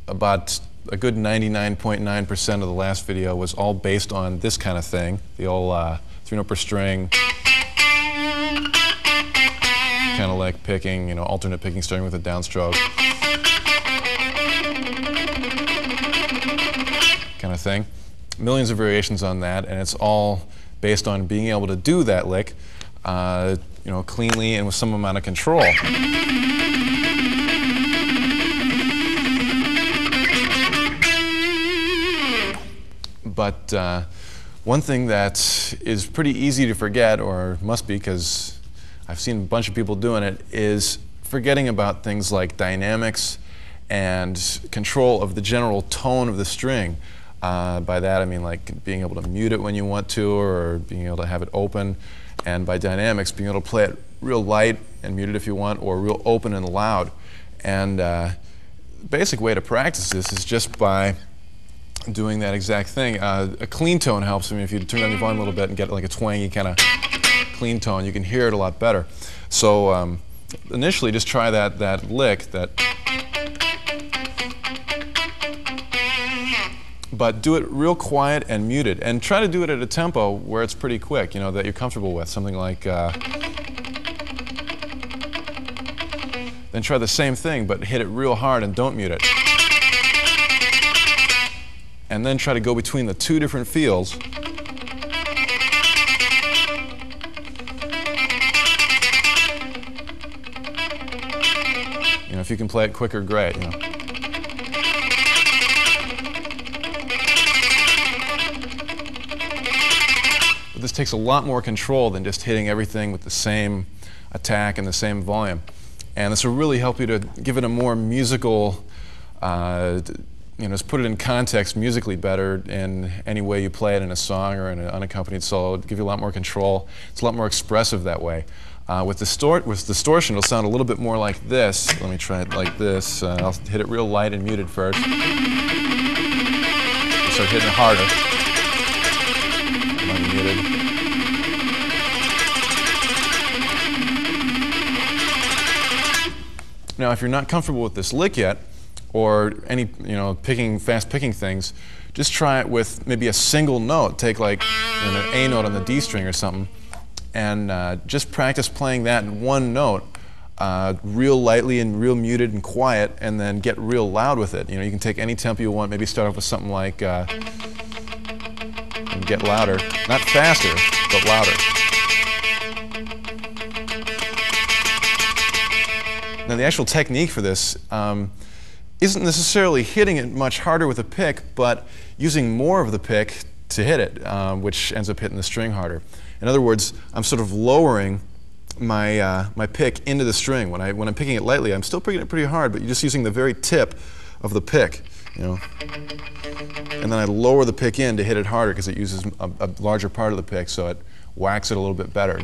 About a good 99.9% of the last video was all based on this kind of thing, the old 3-note per string, kind of like picking, you know, alternate picking starting with a downstroke, kind of thing. Millions of variations on that, and it's all based on being able to do that lick, you know, cleanly and with some amount of control. But one thing that is pretty easy to forget, or must be because I've seen a bunch of people doing it, is forgetting about things like dynamics and control of the general tone of the string. By that I mean like being able to mute it when you want to, or being able to have it open. And by dynamics, being able to play it real light and mute it if you want, or real open and loud. And the basic way to practice this is just by doing that exact thing. A clean tone helps. I mean, if you turn down your volume a little bit and get like a twangy kind of clean tone, you can hear it a lot better. So initially, just try that lick, but do it real quiet and muted, and try to do it at a tempo where it's pretty quick, you know, that you're comfortable with. Something like, then try the same thing, but hit it real hard and don't mute it. And then try to go between the two different feels. You know, if you can play it quicker, great. You know. But this takes a lot more control than just hitting everything with the same attack and the same volume. And this will really help you to give it a more musical, you know, just put it in context musically better in any way you play it in a song or in an unaccompanied solo. It'll give you a lot more control. It's a lot more expressive that way. With distortion, it'll sound a little bit more like this. Let me try it like this. I'll hit it real light and muted first. I'll start hitting it harder. Muted. Now, if you're not comfortable with this lick yet, or any, you know, fast picking things, just try it with maybe a single note. Take like an A note on the D string or something, and just practice playing that in one note, real lightly and real muted and quiet, and then get real loud with it. You know, you can take any tempo you want. Maybe start off with something like, and get louder, not faster, but louder. Now, the actual technique for this isn't necessarily hitting it much harder with a pick, but using more of the pick to hit it, which ends up hitting the string harder. In other words, I'm sort of lowering my my pick into the string. When I'm picking it lightly, I'm still picking it pretty hard, but you're just using the very tip of the pick, you know. And then I lower the pick in to hit it harder because it uses a larger part of the pick, so it whacks it a little bit better.